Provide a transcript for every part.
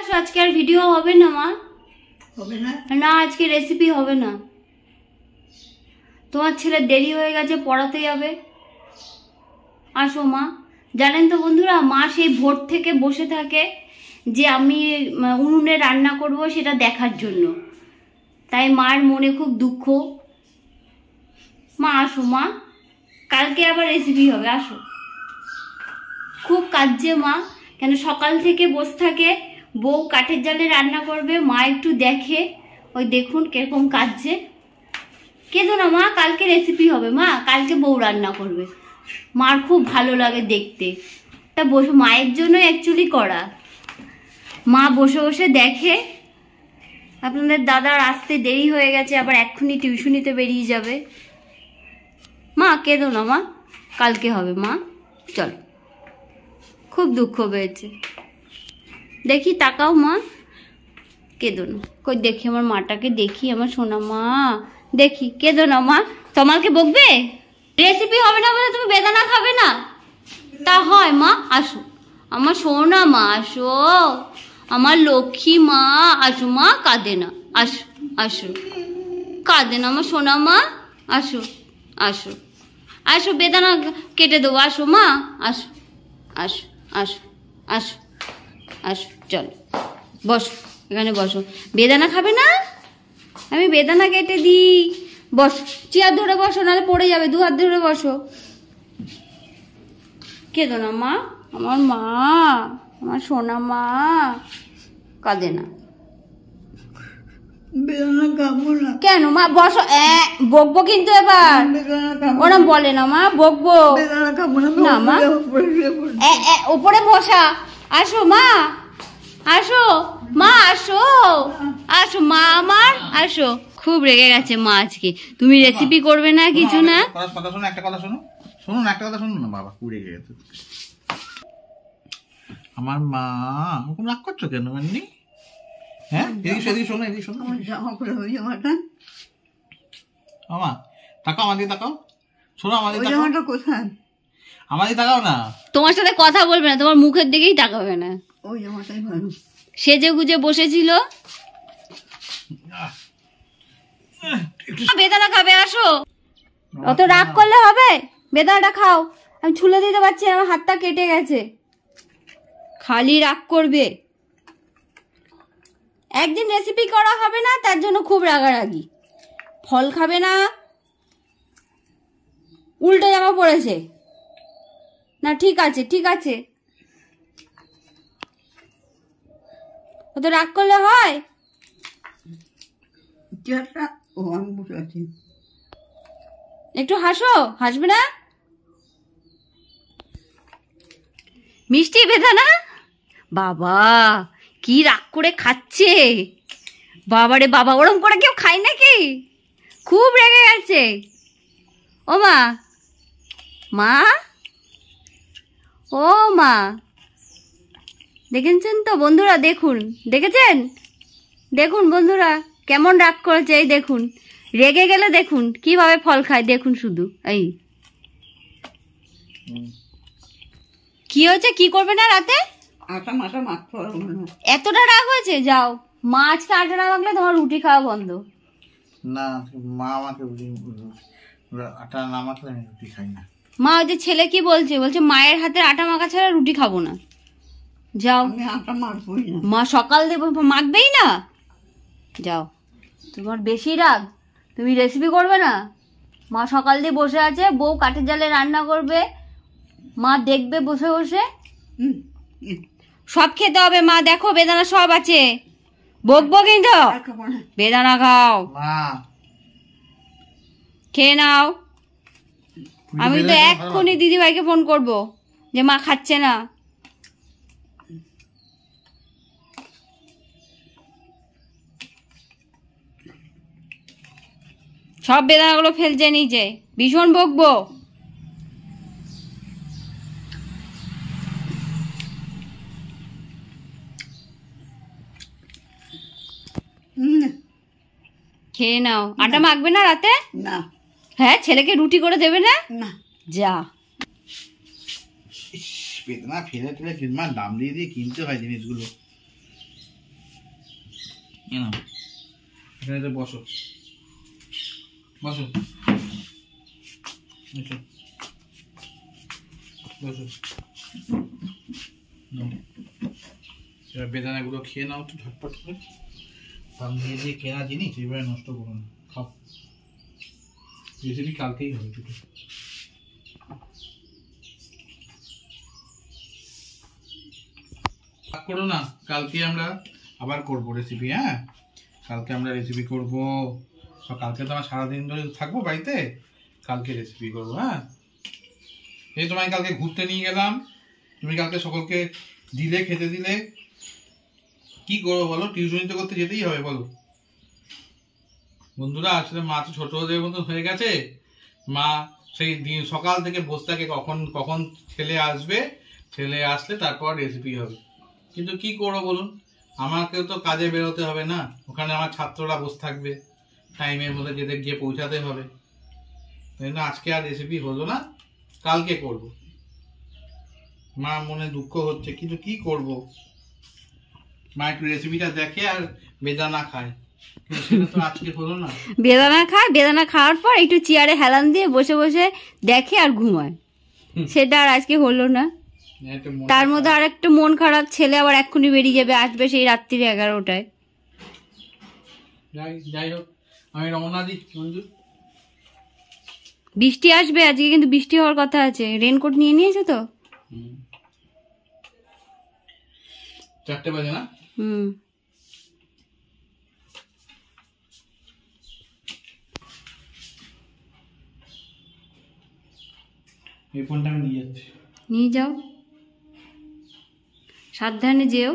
আসো, আজকে আর ভিডিও হবে না মা। হবে না? না, আজকে রেসিপি হবে না। তোমার ছেলে দেরি হয়ে গেছে, পড়াতে যাবে। আসো মা। জানেন তো বন্ধুরা, মা সেই ভোর থেকে বসে থাকে যে আমি উনুনে রান্না করব সেটা দেখার জন্য। তাই মার মনে খুব দুঃখ। মা আসো মা, কালকে আবার রেসিপি হবে। আসো, খুব কাঁদছে মা। কেন সকাল থেকে বসে থাকে, বউ কাঠের জালে রান্না করবে, মা একটু দেখে। ওই দেখুন কিরকম কাঁদছে। কেঁদো না মা, কালকে রেসিপি হবে মা, কালকে বউ রান্না করবে। মার খুব ভালো লাগে দেখতে। তা বসে মায়ের জন্য অ্যাকচুয়ালি করা। মা বসে বসে দেখে। আপনাদের দাদার আসতে দেরি হয়ে গেছে, আবার এক্ষুনি টিউশনিতে বেরিয়ে যাবে। মা কেঁদো না মা, কালকে হবে মা, চল। খুব দুঃখ পেয়েছে। দেখি তাকাও মা, কেঁদো না। কই দেখি আমার মাটাকে, দেখি আমার সোনা মা, দেখি। কেঁদো না মা, তোমাকে বকবে। রেসিপি হবে না বলে তুমি বেদানা খাবে না? তা হয় মা, আসো আমার সোনা মা, আসো আমার লক্ষ্মী মা, আসো মা, কাঁদে না। আসো আসো, কাঁদে না আমার সোনা মা, আসো আসো আসো, বেদানা কেটে দেবো। আসো মা, আসো আসো আসো আসো আসো, চলো বসো, এখানে বসো। বেদানা খাবে না? আমি বেদানা কেটে দিই। বসো, চেয়ার ধরে বসো, নাহলে পড়ে যাবে। দু হাত ধরে বসো। কেঁদো না মা, আমার মা, আমার সোনা মা, কাঁদে না। বেদানা খাবো না। কেন মা? বসো। বকবো কিন্তু এবার। বেদানা খাবো ওরম বলে না মা, বকবো বেদানা খাবো না। না মা, উপরে বসা। আসো মা, আসো মা, আসো আসো মা আমার, আসো। খুব রেগে গেছে মা আজকে। তুমি রেসিপি করবে না, কিছু না। কথা শোনো, একটা কথা শোনো, শুনুন একটা কথা শুনুন না বাবা, কুড়ে গেছে আমার মা। ওরকম রাগ করছো কেন মান্নি? হ্যাঁ, এদিকে শোনো, এদিকে শোনো। আমার জামা খুলে ওই জামাটা, মামা তাকাও, আমাদের তাকাও, শোনো আমাদের ওই তাকাও, জামাটা কোথায়? আমাদের তাকাও না। তোমার সাথে কথা বলবে না, তোমার মুখের দিকেই তাকাবে না। ওই জামাটাই ভালো। সেজে গুজে বসেছিল। বেদানা খাবে, আসো। অত রাগ করলে হবে? বেদানাটা খাও। আমি ছুলে দিতে পারছি, আমার হাতটা কেটে গেছে। খালি রাগ করবে। একদিন রেসিপি করা হবে না, তার জন্য খুব রাগারাগি। ফল খাবে না, উল্টো জামা পড়েছে না। ঠিক আছে ঠিক আছে, অত রাগ করলে হয়? চেয়ারটা, ও আমি বসে আছি। একটু হাসো, হাসবে না? মিষ্টি বেদানা, বাবা কি রাগ করে খাচ্ছে। বাবারে বাবা, ওরম করে কেউ খায় নাকি? খুব রেগে গেছে। ও মা, মা, ও মা, দেখেছেন তো বন্ধুরা? দেখুন, দেখেছেন? দেখুন বন্ধুরা কেমন রাগ করেছে। এই দেখুন, রেগে গেলে দেখুন কিভাবে ফল খায়। দেখুন শুধু, এই কি হয়েছে? কি করবে না রাতে? আটা মাটা মাখতে পারবো না। এতটা রাগ হয়েছে? যাও মা, আজকে আটা না মাখলে তোমার রুটি খাওয়া বন্ধ। না, মা আমাকে আটা না মাখলে আমি রুটি খাই না। মা, ওই যে ছেলে কি বলছে, বলছে মায়ের হাতের আটা মাখা ছাড়া রুটি খাবো না। যাও, আমি আটা মাখবই না। মা সকাল দেব মাখবেই না। যাও, তোমার বেশি রাগ। তুমি রেসিপি করবে না? মা সকাল দিয়ে বসে আছে, বউ কাঠের জালে রান্না করবে, মা দেখবে বসে বসে। সব খেতে হবে মা, দেখো বেদানা সব আছে। বকবো কিন্তু। আর খাবো না। বেদানা খাও, মা খেয়ে নাও। আমি তো এক্ষুনি দিদিভাইকে ফোন করব যে মা খাচ্ছে না। সব বেদানাগুলো ফেলছে নিচে, ভীষণ বকবো। খেয়ে নাও। আটা মাখবে না রাতে? না। হ্যাঁ, ছেলেকে রুটি করে দেবে না? না। যা, বেদনা ফেলে ঠেলে দাম দিয়ে দিয়ে কিনতে হয় জিনিসগুলো। এখানে তো বসো বসো বসো বসো। এবার বেদানাগুলো খেয়ে নাও তো ঝটপট করে। দাম দিয়ে দিয়ে কেনা জিনিস এবারে নষ্ট করো না, খাও। রেসিপি কালকেই হবে দুটো। করো না, কালকে আমরা আবার করবো রেসিপি। হ্যাঁ, কালকে আমরা রেসিপি করবো। কালকে তো আমার সারাদিন ধরে থাকবো বাড়িতে, কালকে রেসিপি করবো। হ্যাঁ, এই তোমায় কালকে ঘুরতে নিয়ে গেলাম, তুমি কালকে সকলকে দিলে, খেতে দিলে, কি করবো বলো? টিউশনিতে করতে যেতেই হবে বলো। বন্ধুরা, আসলে মা তো ছোট ওদের মতো হয়ে গেছে। মা সেই দিন সকাল থেকে বসে থাকে কখন কখন ছেলে আসবে, ছেলে আসলে তারপর রেসিপি হবে। কিন্তু কি করবো বলুন, আমাকেও তো কাজে বেরোতে হবে না, ওখানে আমার ছাত্ররা বসে থাকবে, টাইমের মধ্যে যেতে গিয়ে পৌঁছাতে হবে। তাই জন্য আজকে আর রেসিপি হলো না, কালকে করব। মা মনে দুঃখ হচ্ছে, কিন্তু কি করব, মা একটু রেসিপিটা দেখে আর বেদানা খায়, কিন্তু সেটা তো আজকে হলো না। বেদানা খায়, বেদানা খাওয়ার পর একটু চেয়ারে হেলান দিয়ে বসে বসে দেখে আর ঘুমায়, সেটা আর আজকে হলো না। তার মধ্যে আর একটা মন খারাপ, ছেলে আবার এক্ষুনি বেরিয়ে যাবে, আসবে সেই রাত্রিরে 11টায়। যাই হোক, আমি রওনা দিই। মঞ্জু, বৃষ্টি আসবে আজকে, কিন্তু বৃষ্টি হওয়ার কথা আছে। রেনকোট নিয়ে নিয়েছো তো? 4টে বাজে না? এই ফোনটা আমি নিয়ে যাচ্ছি। নিয়ে যাও, সাবধানে যেও।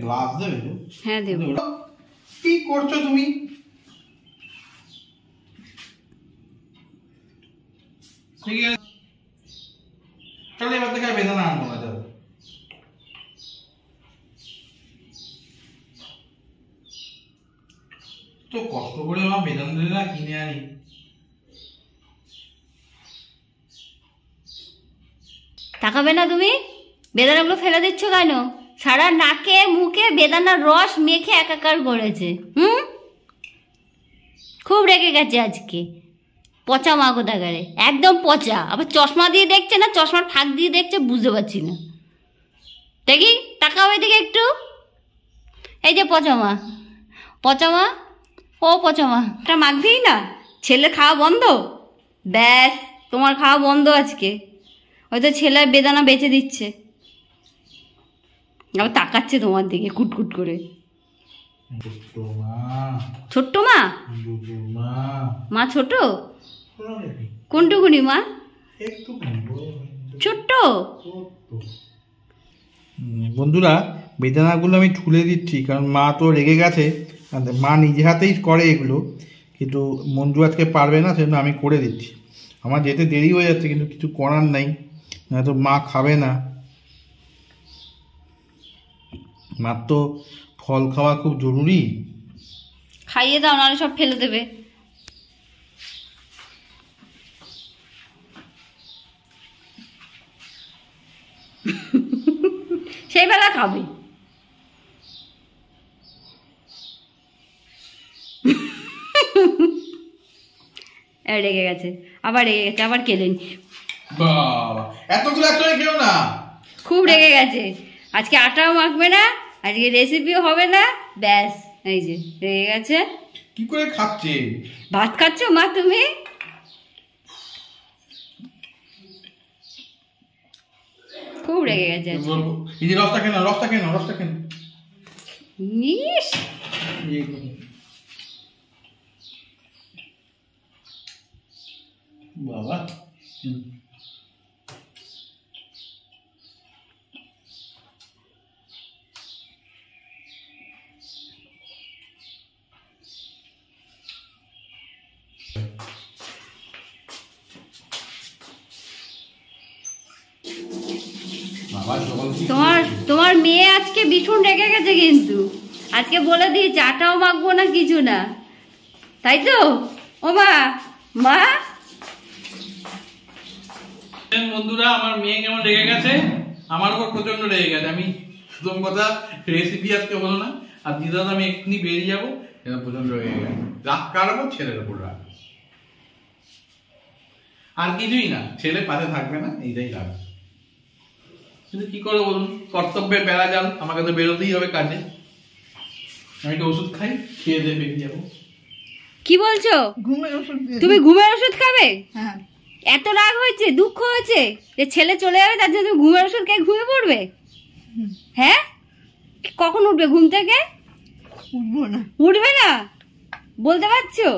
গ্লাস দেবে? হ্যাঁ দেবো। কি করছো তুমি? ঠিক আছে, চলো এবার থেকে বেদানা আনবো না। যাবে তো কষ্ট করে আমার বেদানা কিনে আনি। তাকাবে না তুমি? বেদানাগুলো ফেলে দিচ্ছ কেন? সারা নাকে মুখে বেদানার রস মেখে একাকার করেছে। খুব রেগে গেছে আজকে। পচা মা কোথাকারে, একদম পচা। আবার চশমা দিয়ে দেখছে না, চশমার ফাঁক দিয়ে দেখছে, বুঝতে পারছি না। দেখি, তাকাও এদিকে একটু। এই যে পচা মা, পচা মা, ও পচা মা, এটা মাখবেই না? ছেলে খাওয়া বন্ধ? ব্যাস, তোমার খাওয়া বন্ধ আজকে। হয়তো ছেলে বেদানা বেচে দিচ্ছে, আবার তাকাচ্ছে তোমার দিকে কুটকুট করে। ছোট্ট মা? মা ছোট? কোনটুকুনি মা? ছোট্ট। বন্ধুরা, বেদানাগুলো আমি তুলে দিচ্ছি, কারণ মা তো রেগে গেছে। মা নিজে হাতেই করে এগুলো, কিন্তু মঞ্জু আজকে পারবে না, সেজন্য আমি করে দিচ্ছি। আমার যেতে দেরি হয়ে যাচ্ছে, কিন্তু কিছু করার নাই, নয়তো মা খাবে না। মার তো ফল খাওয়া খুব জরুরি। খাইয়ে দাও, নাহলে সব ফেলে দেবে। সেই বেলা খাবে। রেগে গেছে, আবার রেগে গেছে, আবার কেলেন। বাবা, এতগুলো একসঙ্গে খেও না। খুব রেগে গেছে আজকে। আটাও মাখবে না আজকে, রেসিপিও হবে না। ব্যাস, এই যে রেগে গেছে। কি করে খাচ্ছে? ভাত খাচ্ছ মা তুমি? খুব রেগে গেছে। এই যে রসটা কেন, রসটা কেন, রসটা কেন? ইস, বাবা, তোমার মেয়ে আজকে ভীষণ রেগে গেছে, কিন্তু আজকে বলে দিয়েছে আটাও মাখবো না, কিছু না, তাই তো? ও মা, মা বন্ধুরা, আমার মেয়ে কেমন রেগে গেছে, আমার উপর প্রচন্ড রেগে গেছে। আমি প্রথম কথা রেসিপি আজকে হলো না, আর দ্বিতীয়ত আমি এক্ষুনি বেরিয়ে যাবো, এটা প্রচন্ড রেগে গেছে। রাগ কার উপর? ছেলের উপর রাগ, আর কিছুই না। ছেলে পাশে থাকবে না, এইটাই রাগ। কিন্তু কি করে বলুন, কর্তব্যের বেড়া জাল, আমাকে তো বেরোতেই হবে কাজে। আমি একটা ওষুধ খাই, খেয়ে দিয়ে বেরিয়ে যাবো। কি বলছো? ঘুমের ওষুধ দিয়ে তুমি ঘুমের ওষুধ খাবে? হ্যাঁ। এত রাগ হয়েছে, দুঃখ হয়েছে যে ছেলে চলে যাবে, তার জন্য তুমি ঘুমের ওষুধ খেয়ে ঘুমিয়ে পড়বে? হ্যাঁ, কখন উঠবে ঘুম থেকে? উঠবো না। উঠবে না বলতে পারছো?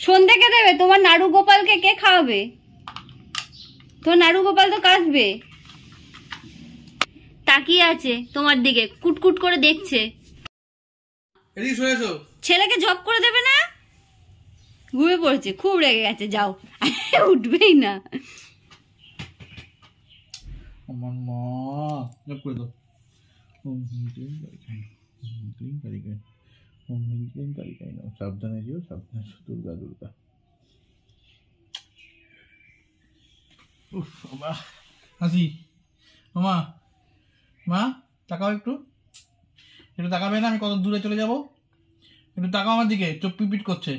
সন্ধ্যে কে দেবে? তোমার নাড়ু গোপালকে কে খাওয়াবে? তোমার নাড়ু গোপাল তো কাঁদবে, তাকিয়ে আছে তোমার দিকে, কুটকুট করে দেখছে। এদিকে সরে এসো। ছেলেকে জব করে দেবে না? ঘুমিয়ে পড়েছে, খুব রেগে গেছে, যাও। উঠবেই না। আমার মা জব করে দাও। ওম হিম ক্লিম কালিকাই, ওম হিম ক্লিম কালিকাই, ওম হিম ক্লিম কালিকাই নাও। সাবধানে যেও, সাবধানে এসো, দুর্গা দুর্গা। উফ বাবা, হাসি। মামা, মা তাকাও একটু, একটু তাকাবে না? আমি কত দূরে চলে যাব, একটু তাকাও আমার দিকে, চোখ পিপিট করছে,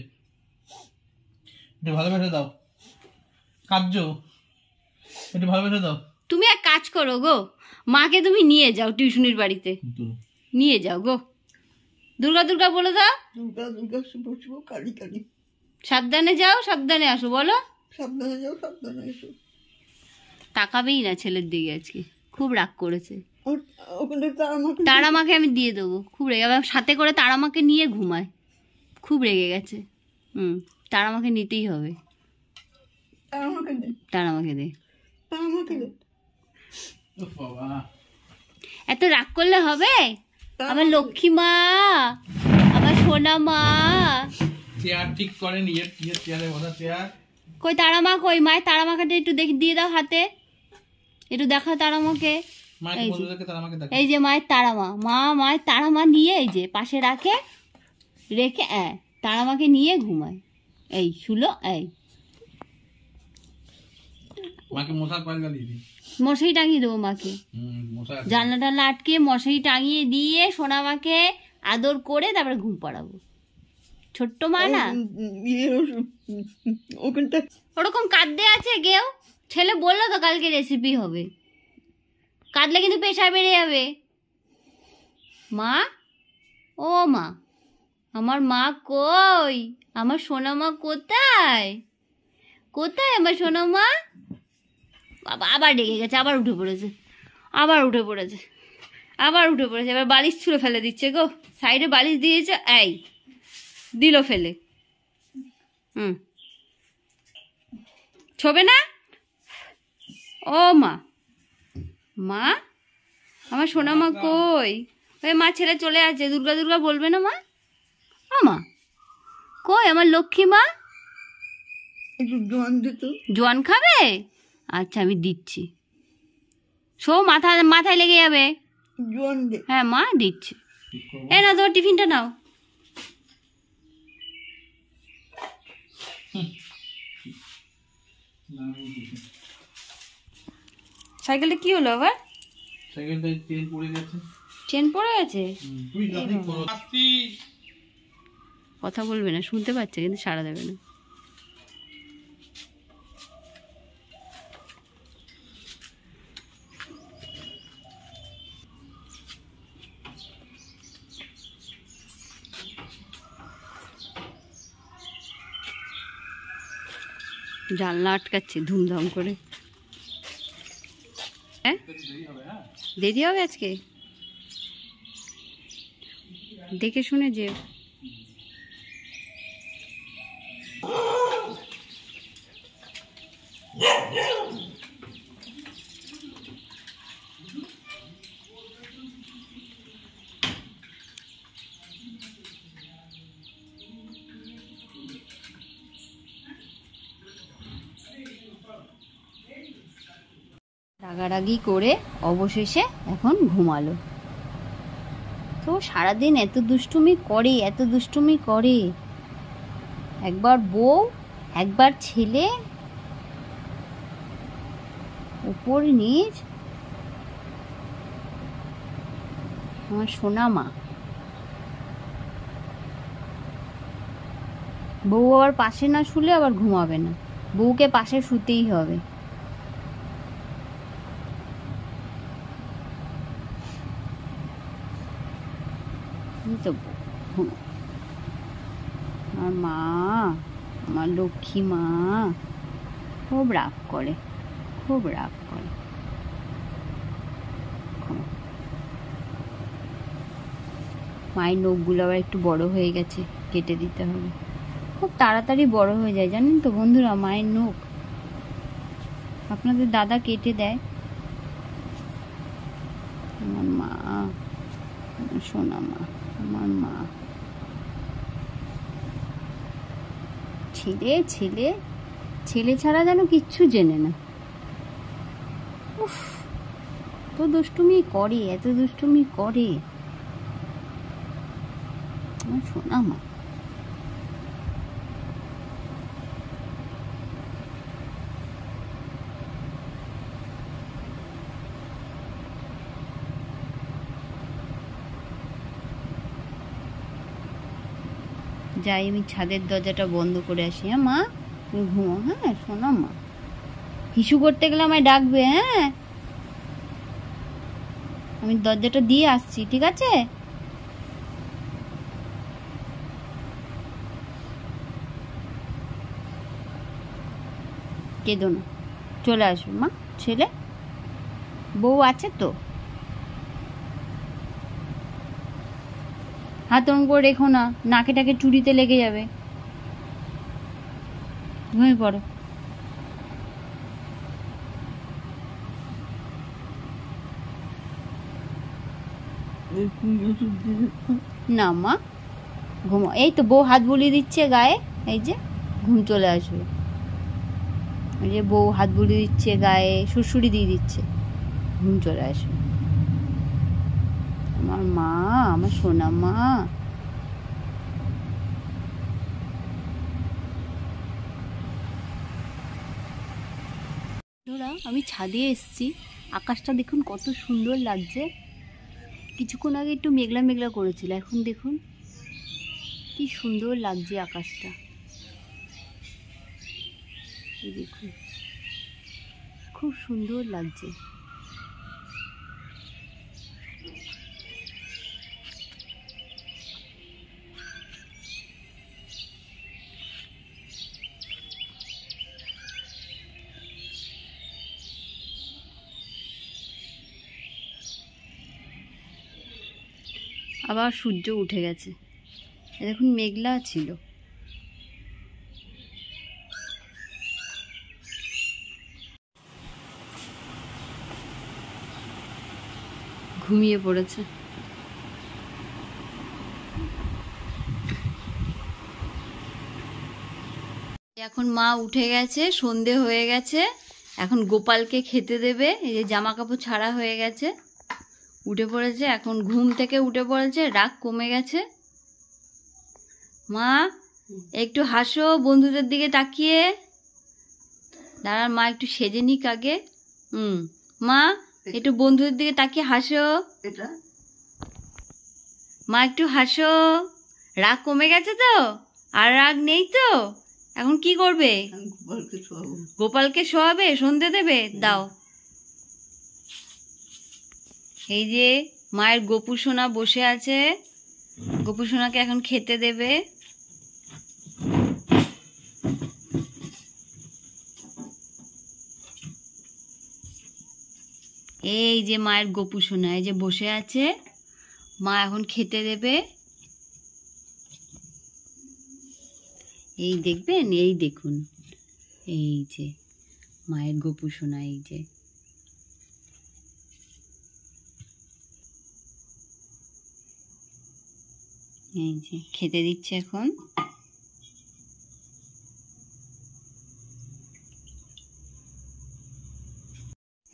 একটু ভালোবেসে দাও। কাঁদছো, একটু ভালোবেসে দাও। তুমি এক কাজ করো গো, মাকে তুমি নিয়ে যাও টিউশনির বাড়িতে, নিয়ে যাও গো। দুর্গা দুর্গা বলে দাও। দুর্গা দুর্গা বসবো, কালী কালী। সাবধানে যাও, সাবধানে আসো, বলো। সাবধানে যাও, সাবধানে এসো। তাকাবেই না ছেলের দিকে, আজকে খুব রাগ করেছে। ওখানে আমাকে তারামাকে আমি দিয়ে দেবো, খুব রেগে, আবার সাথে করে তারামাকে নিয়ে ঘুমায়, খুব রেগে গেছে। তারামাকে নিতেই হবে, আমাকে দে, তারামাকে দে। আমাকে দে। উফ বাবা, এত রাগ করলে হবে? আমার লক্ষ্মী মা, আমার সোনা মা। চেয়ার ঠিক করে, নিজের চেয়ারে বসা চেয়ার। কই তারামা, কই মায়ের তারামাকে একটু দিয়ে দাও হাতে, একটু দেখাও তারামাকে। মাকে বন্ধুদেরকে তারা আমাকে দেখে। এই যে মায়ের তারামা, মায়ের তারামা নিয়ে এই যে পাশে রেখে তারামাকে নিয়ে ঘুমায়। এই শুলো, এই মাকে মশার পাল গালিয়ে দিই, মশারি টাঙিয়ে দেবো মাকে, মশা জানলা টানলা আটকে মশারি টাঙিয়ে দিয়ে সোনামাকে আদর করে তারপরে ঘুম পাড়াবো। ছোট্ট মা না, ওখানটা ওরকম কাঁদতে আছে কেউ? ছেলে বললো তো কালকে রেসিপি হবে, কাঁদলে কিন্তু পেশাব বেড়ে যাবে। মা, ও মা, আমার মা কই? আমার সোনা মা কোথায়? কোথায় আমার সোনা মা? বাবা আবার ডেকে গেছে, আবার উঠে পড়েছে, এবার বালিশ ছুঁড়ে ফেলে দিচ্ছে গো। সাইডে বালিশ দিয়েছে, এই দিল ফেলে। ছবে না? ও মা, আমার সোনা মা কই? ওই মা, ছেলে চলে আছে, দুর্গা দুর্গা বলবে না মা? ও মা কই আমার লক্ষ্মী মা? একটু জোয়ান দিত। জোয়ান খাবে? আচ্ছা আমি দিচ্ছি, মাথায় লেগে যাবে। জোয়ান দে। হ্যাঁ মা দিচ্ছি। এই না, তোমার টিফিনটা নাও। সাইকেলটা কি হলো আবার? সাইকেলটা চেন পড়ে গেছে। চেন পড়ে গেছে? তুই নাকি করো আসছি। কথা বলবে না, শুনতে পাচ্ছে কিন্তু সাড়া দেবে না। জানলা আটকাচ্ছে ধুমধাম করে। হ্যাঁ দেরি হবে আজকে, দেখে শুনে যে। রাগারাগি করে অবশেষে এখন ঘুমালো। তো সারাদিন এত দুষ্টুমি করে, একবার বউ একবার ছেলে, উপর নিচ, আমার সোনা মা। বউ আবার পাশে না শুলে আবার ঘুমাবে না, বউকে পাশে শুতেই হবে। তো আমার মা, আমার লক্ষ্মী মা খুব রাগ করে, খুব রাগ করে। মায়ের নখগুলো আবার একটু বড় হয়ে গেছে, কেটে দিতে হবে। খুব তাড়াতাড়ি বড় হয়ে যায় জানেন তো বন্ধুরা মায়ের নখ। আপনাদের দাদা কেটে দেয়। আমার মা, আমার সোনা মা, আমার মা। ছেলে ছেলে ছেলে ছাড়া যেন কিচ্ছু জেনে না। উফ, এত দুষ্টুমি করে, এত দুষ্টুমি করে আমার সোনা মা। যাই আমি ছাদের দরজাটা বন্ধ করে আসি। হ্যাঁ মা, তুমি ঘুমো। হ্যাঁ শোনো মা, হিসু করতে গেলে আমায় ডাকবে। হ্যাঁ, আমি দরজাটা দিয়ে আসছি, ঠিক আছে? কেঁদো না, চলে আসবে মা। ছেলে বউ আছে তো, হাত অন করে রেখো না, নাকে টাকে চুড়িতে লেগে যাবে। ঘুমিয়ে পড়ো। না মা, ঘুমো। এই তো বউ হাত বুলিয়ে দিচ্ছে গায়ে, এই যে ঘুম চলে আসবে। এই যে বউ হাত বুলিয়ে দিচ্ছে গায়ে, সুড়সুড়ি দিয়ে দিচ্ছে, ঘুম চলে আসবে। আমার মা, আমার সোনা মা। আমি ছাদে এসেছি, আকাশটা দেখুন কত সুন্দর লাগছে। কিছুক্ষণ আগে একটু মেঘলা মেঘলা করেছিল, এখন দেখুন কি সুন্দর লাগছে আকাশটা। এই দেখুন খুব সুন্দর লাগছে। আবার সূর্য উঠে গেছে, দেখুন মেঘলা ছিল। ঘুমিয়ে পড়েছে। এখন মা উঠে গেছে, সন্ধে হয়ে গেছে, এখন গোপালকে খেতে দেবে। এই যে জামা কাপড় ছাড়া হয়ে গেছে, উঠে পড়েছে, এখন ঘুম থেকে উঠে পড়েছে, রাগ কমে গেছে। মা একটু হাসো বন্ধুদের দিকে তাকিয়ে। দাঁড়ান মা একটু সেজে নিক আগে। মা একটু বন্ধুদের দিকে তাকিয়ে হাসো। মা একটু হাসো। রাগ কমে গেছে তো, আর রাগ নেই তো? এখন কি করবে? গোপালকে শোয়াবে, সন্ধে দেবে? দাও। এই যে মায়ের গোপু সোনা বসে আছে, গোপু সোনাকে এখন খেতে দেবে। এই যে মায়ের গোপু সোনা এই যে বসে আছে, মা এখন খেতে দেবে। এই দেখবেন, এই দেখুন, এই যে মায়ের গোপু সোনা, এই যে এই যে খেতে দিচ্ছে এখন।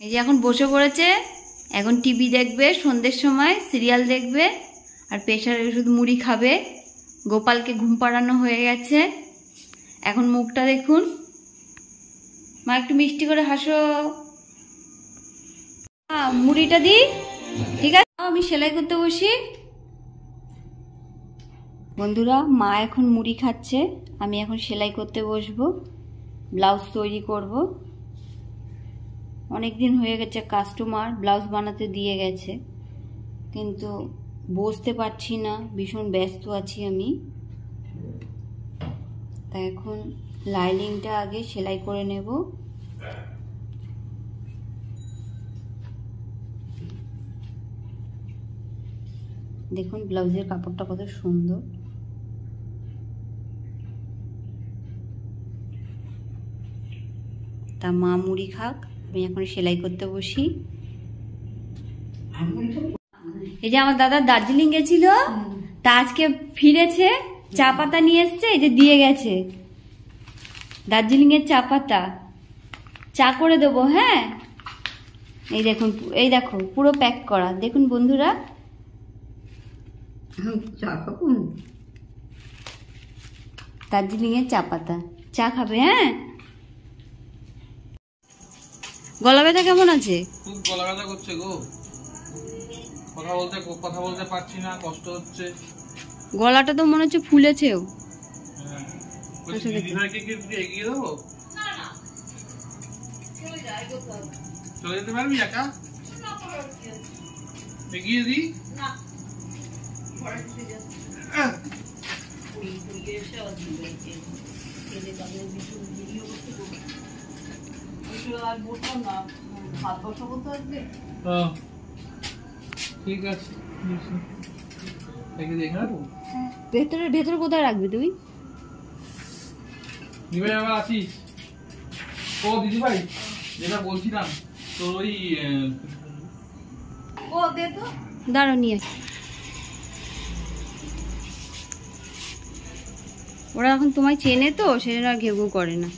এই যে এখন বসে পড়েছে, এখন টিভি দেখবে, সন্ধ্যের সময় সিরিয়াল দেখবে, আর প্রেশারের ওষুধ মুড়ি খাবে। গোপালকে ঘুম পাড়ানো হয়ে গেছে, এখন মুখটা দেখুন। মা একটু মিষ্টি করে হাসো। মুড়িটা দিই, ঠিক আছে? আমি সেলাই করতে বসি। বন্ধুরা, মা এখন মুড়ি খাচ্ছে, আমি এখন সেলাই করতে বসবো, ব্লাউজ তৈরি করব। অনেক দিন হয়ে গেছে, কাস্টমার ব্লাউজ বানাতে দিয়ে গেছে, কিন্তু বসতে পারছি না, ভীষণ ব্যস্ত আছি আমি। তাই এখন লাইনিংটা আগে সেলাই করে নেব। দেখুন ব্লাউজের কাপড়টা কত সুন্দর। তা মা মুড়ি খাক, আমি এখন সেলাই করতে বসি। এই যে আমার দাদা দার্জিলিং গেছিল, তা আজকে ফিরেছে, চা পাতা নিয়ে এসছে, এই যে দিয়ে গেছে দার্জিলিং এর চা পাতা। চা করে দেবো, হ্যাঁ? এই দেখুন, এই দেখো পুরো প্যাক করা, দেখুন বন্ধুরা। চা খাবো? দার্জিলিং এর চা পাতা, চা খাবে? হ্যাঁ। গলা ব্যথা কেমন আছে? খুব গলা ব্যথা করছে গো, কথা বলতে পারছি না, কষ্ট হচ্ছে। গলাটা তো মনে হচ্ছে ফুলেছেও। দিদিভাইকে কি এগিয়ে দেবো? চলে যেতে পারবি একা? এগিয়ে দিই? ঠিক আছে, ভেতরে কোথায় রাখবি তুই? দিদিভাই আবার আসিস? ও দিদিভাই, যেটা বলছিলাম তোর ওই দাঁড়ো নিয়ে। ওরা এখন তোমায় চেনে তো, সেজন্য আর ঘেউ ঘেউ করে না।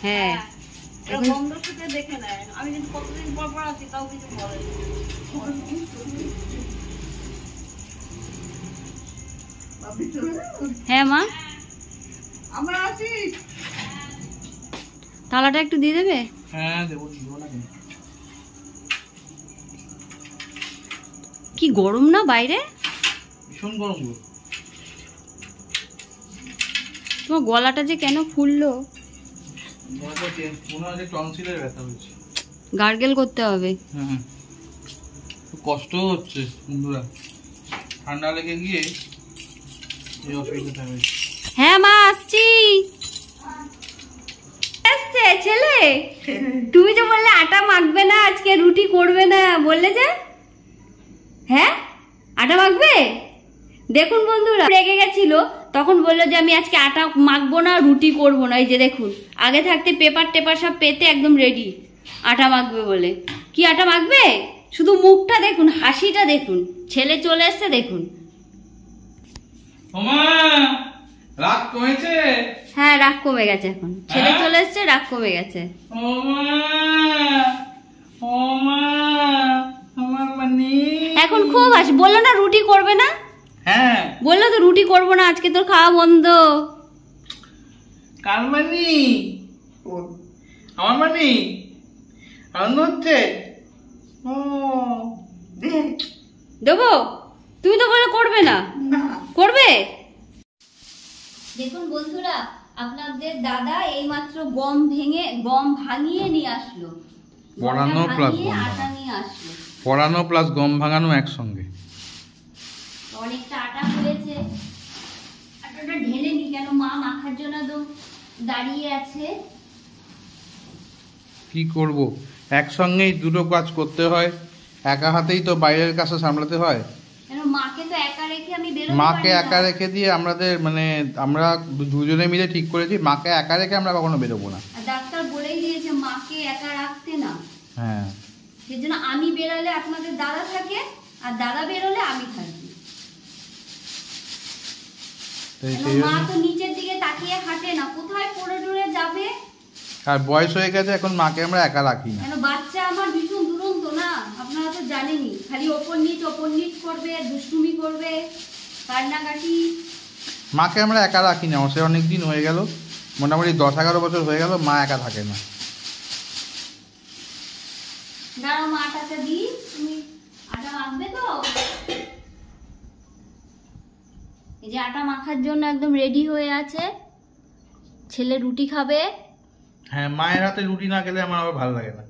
হ্যাঁ, হ্যাঁ মা, আমরা আছি। তালাটা একটু দিয়ে দেবে? হ্যাঁ দেবো না। কি গরম না বাইরে? ভীষণ গরম গো। তোমার গলাটা যে কেন ফুললো? মনে হয় টনসিলের ব্যথা হচ্ছে, গার্গেল করতে হবে। হ্যাঁ, খুব কষ্ট হচ্ছে বন্ধুরা, ঠান্ডা লেগে গিয়ে এই অসুবিধাটা হয়েছে। হ্যাঁ মা, আসছি। আসছে ছেলে, তুমি যে বললে আটা মাখবে না আজকে, রুটি করবে না বললে যে, হ্যাঁ আটা মাখবে? দেখুন বন্ধুরা, রেগে গেছিল, তখন বললো যে আমি আজকে আটা মাখবো না, রুটি করবো না। এই যে দেখুন, আগে থাকতে পেপার টেপার সব পেতে একদম রেডি আটা মাখবে বলে। কি আটা মাখবে? শুধু মুখটা দেখুন, হাসিটা দেখুন, ছেলে চলে এসছে দেখুন। ওমা, রাগ কমেছে? হ্যাঁ, রাগ কমে গেছে, এখন ছেলে চলে এসছে, রাগ কমে গেছে। এখন খুব হাসি। বললো না রুটি করবে না? হ্যাঁ, বললো তো রুটি করবো না আজকে, তোর খাওয়া বন্ধ। কার মানি? আমার মানি? আনন্দ হচ্ছে? ও দেবো? তুমি তো বলে করবে না, করবে? দেখুন বন্ধুরা, আপনাদের দাদা এইমাত্র গম ভাঙিয়ে নিয়ে আসলো, পড়ানো প্লাস আটা নিয়ে আসলো। পড়ানো প্লাস গম ভাঙানো একসঙ্গে। অনেকটা আটা হয়েছে, আটাটা ঢেলে নি, কেন মা মাখার জন্য একদম দাঁড়িয়ে আছে। কি করব, একসঙ্গেই দুটো কাজ করতে হয়, একা হাতেই তো বাইরের কাছে সামলাতে হয়। কেন মাকে তো একা রেখে আমি বেরোতে মাকে পারি না। একা রেখে দিয়ে আমাদের আমরা দুজনে মিলে ঠিক করেছি, মাকে একা রেখে আমরা কখনো বেরোবো না। আর ডাক্তার বলেই দিয়েছে মাকে একা রাখতে না। হ্যাঁ, সেজন্য আমি বেরোলে আপনাদের দাদা থাকে, আর দাদা বেরোলে আমি থাকি। মা তো নিচের দিকে তাকিয়ে হাঁটে না, কোথায় পড়ে টরে যাবে। আর বয়স হয়ে গেছে, এখন মাকে আমরা একা রাখি না। কেন বাচ্চা আমার ভীষণ দুরন্ত না, আপনারা তো জানেনই, খালি ওপর নিচ করবে, দুষ্টুমি করবে, কান্নাকাটি। মাকে আমরা একা রাখি না, সে অনেক দিন হয়ে গেল, মোটামুটি 10-11 বছর হয়ে গেল মা একা থাকে না। দাঁড়াও মা আটাটা দিই, তুমি আটা মাখবে তো? এই যে আটা মাখার জন্য একদম রেডি হয়ে আছে। ছেলে রুটি খাবে। হ্যাঁ, মায়ের হাতে রুটি না খেলে আমার আবার ভালো লাগে না।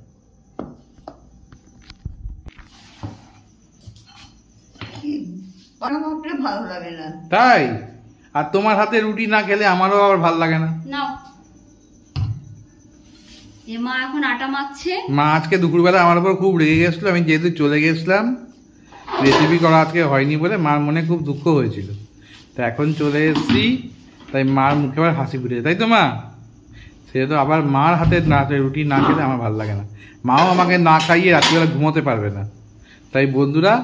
বানাতে ভালো লাগে না। তাই? আর তোমার হাতে রুটি না খেলে আমারও আবার ভালো লাগে না। নাও, যে মা এখন আটা মাখছে। মা আজকে দুপুরবেলা আমার উপর খুব রেগে গেছিলো, আমি যেহেতু চলে গেছিলাম, রেসিপি করা আজকে হয়নি বলে মার মনে খুব দুঃখ হয়েছিল। তা এখন চলে এসেছি, তাই মার মুখে আবার হাসি ফুটেছে, তাই তো মা? সেহেতু আবার মার হাতে রুটি না খেলে আমার ভালো লাগে না। মাও আমাকে না খাইয়ে রাত্রিবেলা ঘুমোতে পারবে না। তাই বন্ধুরা,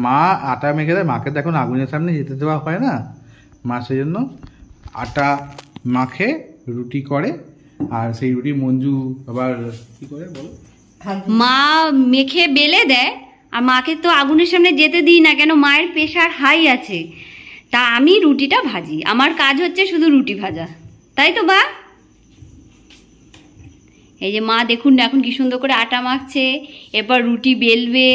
মা আটা মেখে দেয়, মাকে তো এখন আগুনের সামনে যেতে দেওয়া হয় না, মা সেই জন্য আটা মাখে রুটি করে। আর সেই রুটি মঞ্জু আবার কি করে বলো, মা মেখে বেলে দেয়। আর মাকে তো আগুনের সামনে যেতে দিই না, কেন মায়ের প্রেশার হাই আছে। তা আমি রুটিটা ভাজি, আমার কাজ হচ্ছে শুধু রুটি ভাজা, তাই তো বা? এই যে মা দেখুন এখন কি সুন্দর করে আটা মাখছে, এরপর রুটি বেলবে।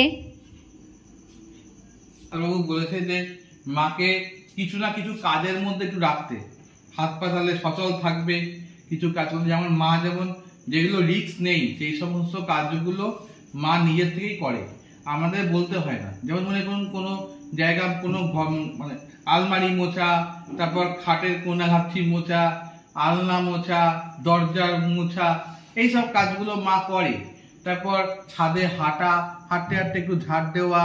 বাবু বলেছে যে মাকে কিছু না কিছু কাজের মধ্যে একটু রাখতে, হাত পা তাহলে সচল থাকবে। কিছু কাজ করতে, যেমন মা যেমন যেগুলো রিস্ক নেই সেই সমস্ত কাজগুলো মা নিজের থেকেই করে, আমাদের বলতে হয় না। যেমন মনে করুন কোনো জায়গা, কোনো মানে আলমারি মোছা, তারপর খাটের কোনা ঘাপছি মোছা, আলনা মোছা, দরজার মোছা, এইসব কাজগুলো মা করে। তারপর ছাদে হাঁটতে হাঁটতে একটু ঝাড় দেওয়া,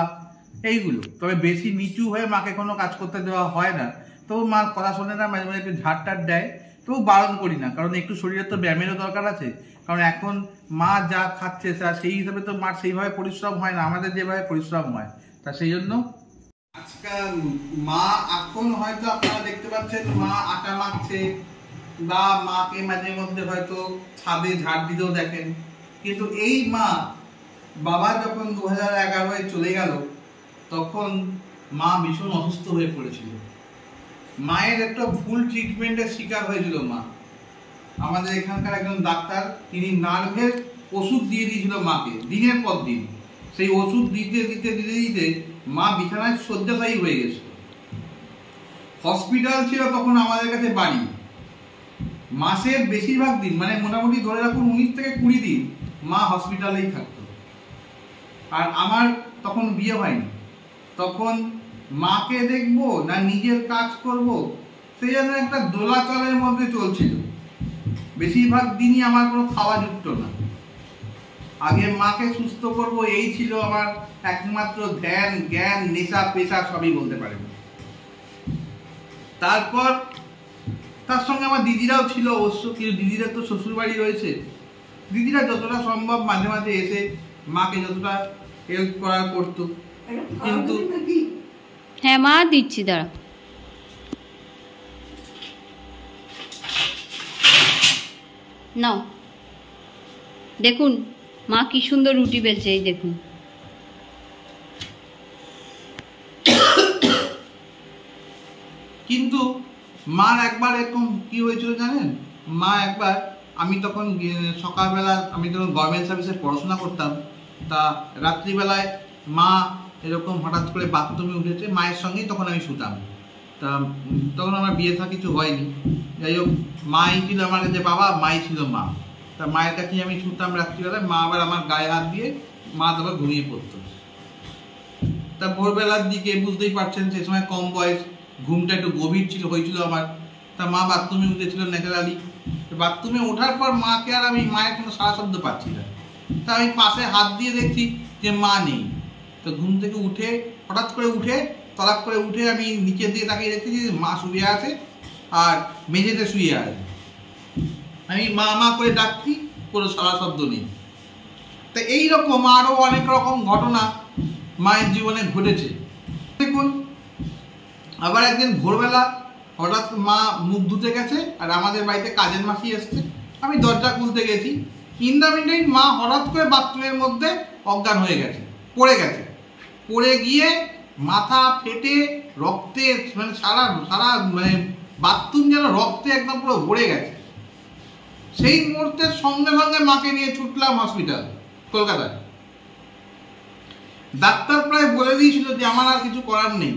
এইগুলো। তবে বেশি নিচু হয়ে মাকে কোনো কাজ করতে দেওয়া হয় না, তবু মা কথা শোনে না, মাঝে মাঝে একটু ঝাড় টাড় দেয়, তবু বারণ করি না, কারণ একটু শরীরের তো ব্যায়ামেরও দরকার আছে। কারণ এখন মা যা খাচ্ছে সেই হিসাবে তো মার সেইভাবে পরিশ্রম হয় না, আমাদের যেভাবে পরিশ্রম হয়। তা সেই জন্য আজকাল মা এখন হয়তো আপনারা দেখতে পাচ্ছেন মা আটা মাখছে, বা মাকে মাঝে মধ্যে হয়তো ছাদে ঝাড় দিতেও দেখেন। কিন্তু এই মা, বাবা যখন 2011 চলে গেল, তখন মা ভীষণ অসুস্থ হয়ে পড়েছিল। মায়ের একটা ভুল ট্রিটমেন্টের শিকার হয়েছিল মা। আমাদের এখানকার একজন ডাক্তার, তিনি নার্ভের ওষুধ দিয়ে দিয়েছিল মাকে দিনের পর দিন। সেই ওষুধ দিতে দিতে দিতে দিতে মা বিছানায় শয্যাশায়ী হয়ে গেছিল। হসপিটাল ছিল তখন আমাদের কাছে বাড়ি। মাসের বেশিরভাগ দিন, মানে মোটামুটি ধরে রাখুন 19 থেকে 20 দিন মা হসপিটালেই থাকতো। আর আমার তখন বিয়ে হয়নি, তখন মাকে দেখবো না নিজের কাজ করব, সেই জন্য একটা দোলাচলের মধ্যে চলছিল। বেশিরভাগ দিনই আমার কোনো খাওয়া জুটতো না। আগে মাকে সুস্থ করব, এই ছিল আমার একমাত্র ধ্যান, জ্ঞান, নেশা, পেশা সবই বলতে পারেন। তারপর তার সঙ্গে আমার দিদিরাও ছিল অবশ্য, কিন্তু দিদিরা তো শ্বশুর বাড়ি রয়েছে। দিদিরা যতটা সম্ভব মাঝে মাঝে এসে মাকে যতটা হেল্প করার করতো। কিন্তু হ্যাঁ মা দিচ্ছি, দাঁড়া। নাও, দেখুন মা কি সুন্দর রুটি বেলছে, এই দেখুন। কিন্তু মার একবার এরকম কি হয়েছিল জানেন? মা একবার, আমি তখন সকালবেলা, আমি তখন গভর্নমেন্ট সার্ভিসে পড়াশোনা করতাম, তা রাত্রিবেলায় মা এরকম হঠাৎ করে বাথরুমে উঠেছে, মায়ের সঙ্গেই তখন আমি শুতাম। তা তখন আমার বিয়ে থা কিছু হয়নি, যাই হোক মাই ছিল আমার কাছে বাবা, মাই ছিল মা। তা মায়ের কাছে আমি শুতাম রাত্রিবেলায়, মা আবার আমার গায়ে হাত দিয়ে মা তারপর ঘুমিয়ে পড়তো। তা ভোরবেলার দিকে বুঝতেই পারছেন সে সময় কম বয়স, ঘুমটা একটু গভীর হয়েছিল আমার। তা মা বাথরুমে উঠেছিল ন্যাচারালি। বাথরুমে ওঠার পর মাকে আর আমি, মায়ের কোনো সারা শব্দ পাচ্ছি না। তা আমি পাশে হাত দিয়ে দেখছি যে মা নেই। তো ঘুম থেকে উঠে, হঠাৎ করে উঠে, তলাক করে উঠে আমি নিচের দিকে তাকিয়ে দেখছি যে মা শুয়ে আছে আর মেঝেতে শুয়ে আছে। আমি মা মা করে ডাকছি, কোনো সারা শব্দ নেই। তা এইরকম আরো অনেক রকম ঘটনা মায়ের জীবনে ঘটেছে। দেখুন, আবার একদিন ভোরবেলা হঠাৎ মা মুখ ধুতে গেছে, আর আমাদের বাড়িতে কাজের মাসি এসছে। আমি দরজা খুলতে গেছি, ইন দ্য মিনটাইম মা হঠাৎ করে বাথরুমের মধ্যে অজ্ঞান হয়ে গেছে, পড়ে গেছে। পড়ে গিয়ে মাথা ফেটে রক্তে, মানে সারা মানে বাথরুম যেন রক্তে একদম পুরো ভরে গেছে। সেই মুহূর্তে সঙ্গে সঙ্গে মাকে নিয়ে ছুটলাম হসপিটাল কলকাতায়। ডাক্তার প্রায় বলে দিয়েছিল যে আমার আর কিছু করার নেই।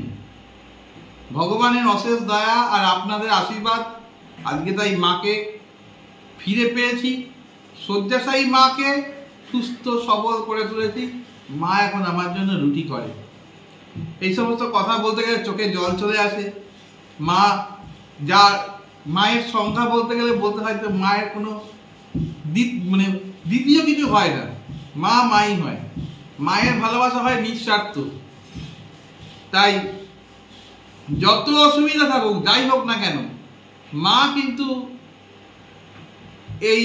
ভগবানের অশেষ দয়া আর আপনাদের আশীর্বাদ, আজকে তাই মাকে ফিরে পেয়েছি, শয্যাশায়ী মাকে সুস্থ সবল করে তুলেছি। মা এখন আমার জন্য রুটি করে। এই সমস্ত কথা বলতে গেলে চোখে জল চলে আসে। মা যা মায়ের সংখ্যা বলতে গেলে বলতে হয় তো মায়ের কোনো মানে দ্বিতীয় কিছু হয় না, মা মাই হয়। মায়ের ভালোবাসা হয় নিঃস্বার্থ। তাই যত অসুবিধা থাকুক, যাই হোক না কেন, মা কিন্তু এই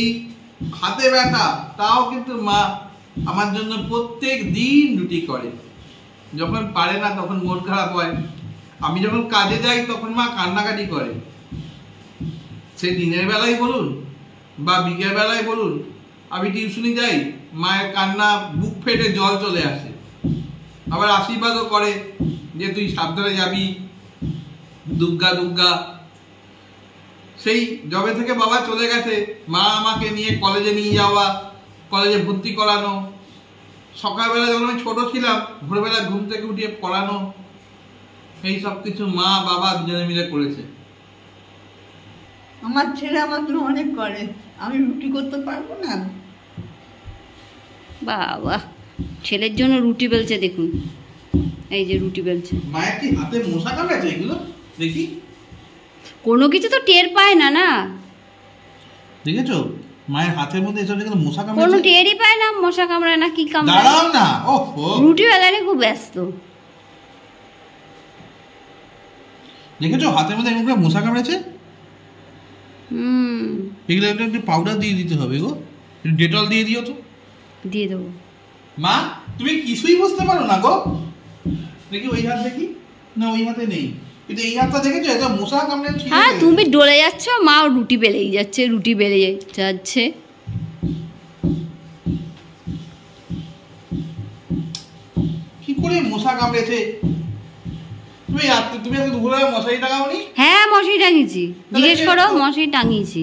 হাতে ব্যথা তাও কিন্তু মা আমার জন্য প্রত্যেক দিন রুটি করে। যখন পারে না তখন মন খারাপ হয়, আমি যখন কাজে যাই তখন মা কান্নাকাটি করে। সে দিনের বেলায় বলুন বা বিকেল বেলায় বলুন, আমি টিউশনি যাই, মায়ের কান্না বুক ফেটে জল চলে আসে। আবার আশীর্বাদও করে যে তুই সাবধানে যাবি, দুর্গা দুর্গা। সেই জবে থেকে বাবা চলে গেছে, মা আমাকে নিয়ে কলেজে নিয়ে যাওয়া, কলেজে ভর্তি করানো, সকালবেলা যখন আমি ছোট ছিলাম ভোরবেলা ঘুম থেকে উঠিয়ে পড়ানো, এই সব কিছু মা বাবা দুজনে মিলে করেছে। আমার ছেলে আমার জন্য অনেক করে, আমি রুটি করতে পারবো না। বাবা, ছেলের জন্য রুটি বেলছে, দেখুন এই যে রুটি বেলছে। মায়ের কি হাতে মশা কামড়েছে এগুলো? দেখি, কোনো কিছু তো টের পায় না। না, দেখেছো মায়ের হাতের মধ্যে এসব দেখে মশা কোনো কামড়েছে। টেরই পায় না, মশা কামড়ায় না, কি কামড়ায়। দাঁড়াও না, ওহো, রুটি বেলায় খুব ব্যস্ত। দেখেছো হাতের মধ্যে এরকম করে মশা কামড়েছে। এগুলো একটু পাউডার দিয়ে দিতে হবে গো, ডেটল দিয়ে দিও তো। দিয়ে দেবো। মা তুমি কিছুই বুঝতে পারো না গো। দেখি ওই হাত দেখি, না ওই হাতে নেই, কিন্তু এই হাতটা দেখেছো, এটা মশা কামড়ে। হ্যাঁ, তুমি ডলে যাচ্ছ, মা রুটি বেলেই যাচ্ছে, রুটি বেলে যাচ্ছে। কি করে মশা কামড়েছে? তুমি দুপুরে মশারি টাঙাওনি? হ্যাঁ, মশারি টাঙিয়েছি, জিজ্ঞেস করো, মশারি টাঙিয়েছি।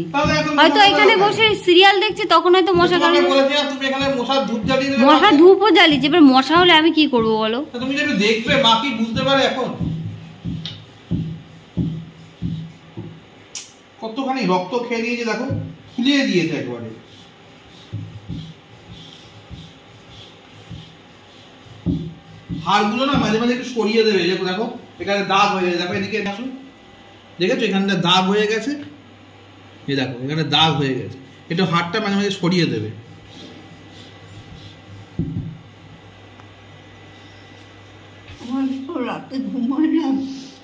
হয়তো এখানে বসে সিরিয়াল দেখছে, তখন হয়তো মশা কামড়ে। তুমি এখানে মশার ধূপ জ্বালিয়ে দেবে। মশার ধূপও জ্বালিয়েছি, এবার মশা হলে আমি কি করবো বলো? তুমি যেটা দেখবে মা কি বুঝতে পারে এখন? কতখানি রক্ত খেয়ে দিয়েছে দেখো, ফুলিয়ে দিয়েছে একবারে। হাড়গুলো না মাঝে মাঝে একটু সরিয়ে দেবে। দেখো এখানে দাগ হয়ে গেছে, দেখো এদিকে আসুন, দেখেছো এখানটা দাগ হয়ে গেছে, এই দেখো এখানে দাগ হয়ে গেছে, একটু হাড়টা মাঝে মাঝে সরিয়ে দেবে। আমার তো রাতে ঘুমায় না।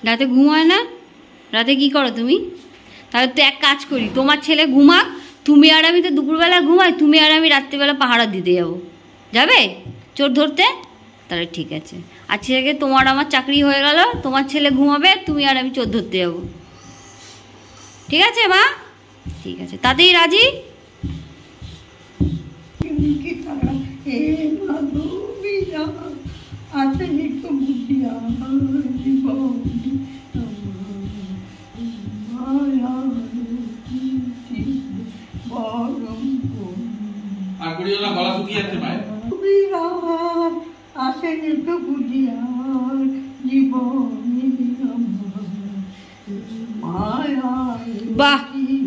রাতে ঘুমায় না? রাতে কি করো তুমি? তাহলে তো এক কাজ করি, তোমার ছেলে ঘুমাক, তুমি আর আমি তো দুপুরবেলা ঘুমাই, তুমি আর আমি রাত্রিবেলা পাহারা দিতে যাবো। যাবে চোর ধরতে? তাহলে ঠিক আছে। আজকে থেকে তোমার আমার চাকরি হয়ে গেল, তোমার ছেলে ঘুমাবে, তুমি আর আমি চোর ধরতে যাবো। ঠিক আছে মা? ঠিক আছে, তাতেই রাজি? কি তারা এ মাধবীরা আছে একটু বুঝিয়া জীবন আর করিওলা গলা শুকিয়ে যাচ্ছে মায়ের। আসেন একটু বুঝিয়া জীবন। বাহ,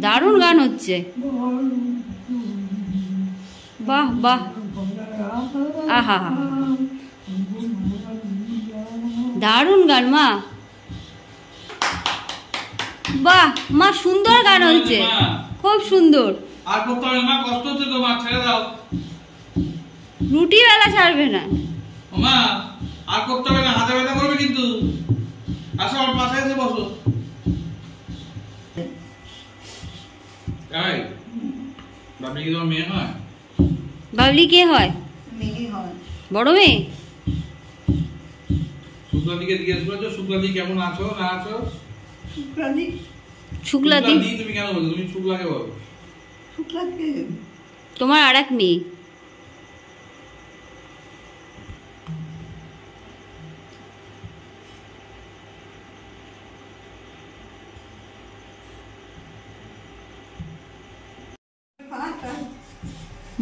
দারুণ গান হচ্ছে। বাহ বাহ, আহা, দারুণ গান মা। বাহ মা, সুন্দর গান হচ্ছে, খুব সুন্দর। আর করতে হবে মা, কষ্ট হচ্ছে তো মা, ছেড়ে দাও। রুটি বেলা ছাড়বে না মা, আর করতে হবে না, হাতে ব্যথা করবে কিন্তু। আসো আমার পাশে এসে বসো। এই বাবলি কি তোমার মেয়ে হয়? বাবলি কে হয়? মেয়ে হয়। বড় মেয়ে? শুক্লাদিকে জিজ্ঞেস করেছো শুক্লাদি কেমন আছো না আছো? শুক্লাদি। শুক্লাদি তুমি কেন বলছো? তুমি শুক্লাকে বলো। শুক্লাকে তোমার আর এক মেয়ে।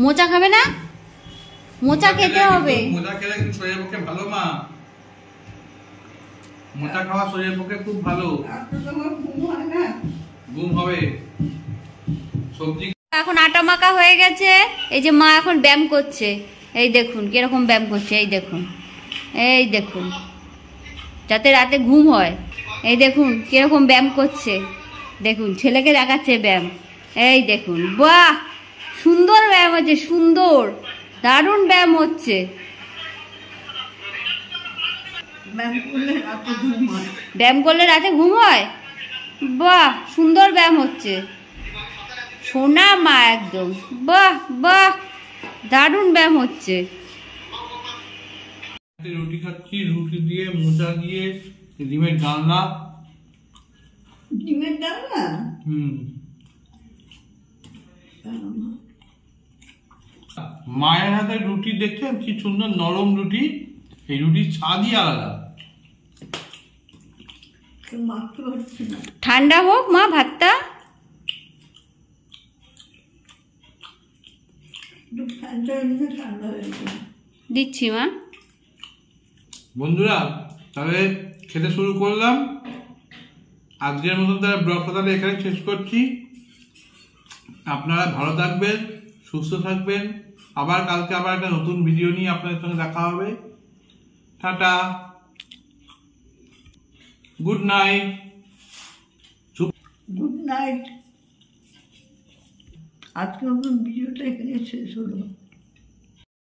মোচা খাবে না? মোচা খেতে হবে। মোচা খেলে কিন্তু শরীরের পক্ষে ভালো মা, মোচা খাওয়া শরীরের পক্ষে খুব ভালো। ঘুম হবে। সবজি এখন আটা মাখা হয়ে গেছে। এই যে মা এখন ব্যায়াম করছে, এই দেখুন কিরকম ব্যায়াম করছে, এই দেখুন, এই দেখুন, যাতে রাতে ঘুম হয়। এই দেখুন কিরকম ব্যায়াম করছে, দেখুন ছেলেকে দেখাচ্ছে ব্যায়াম, এই দেখুন, বাহ সুন্দর ব্যায়াম হচ্ছে, সুন্দর দারুণ ব্যায়াম হচ্ছে। ব্যায়াম করলে রাতে ঘুম হয়, বাহ সুন্দর ব্যায়াম হচ্ছে, সোনা মা একদম, বাহ বাহ দারুণ ব্যায়াম হচ্ছে। রুটি খাচ্ছি, রুটি দিয়ে মোচা দিয়ে ডিমের ডালনা। ডিমের ডালনা? মায়ের হাতে রুটি দেখছেন কি সুন্দর নরম রুটি, এই রুটির স্বাদই আলাদা। ঠান্ডা হোক মা ভাতটা, দিচ্ছি মা। বন্ধুরা তাহলে খেতে শুরু করলাম। আজকের মতন তারা ব্লগটা তাহলে এখানে শেষ করছি। আপনারা ভালো থাকবেন, সুস্থ থাকবেন। আবার কালকে আবার একটা নতুন ভিডিও নিয়ে আপনাদের সঙ্গে দেখা হবে। Tata, good night. Good night. আজকে ভিডিওটা এখানে শেষ হলো।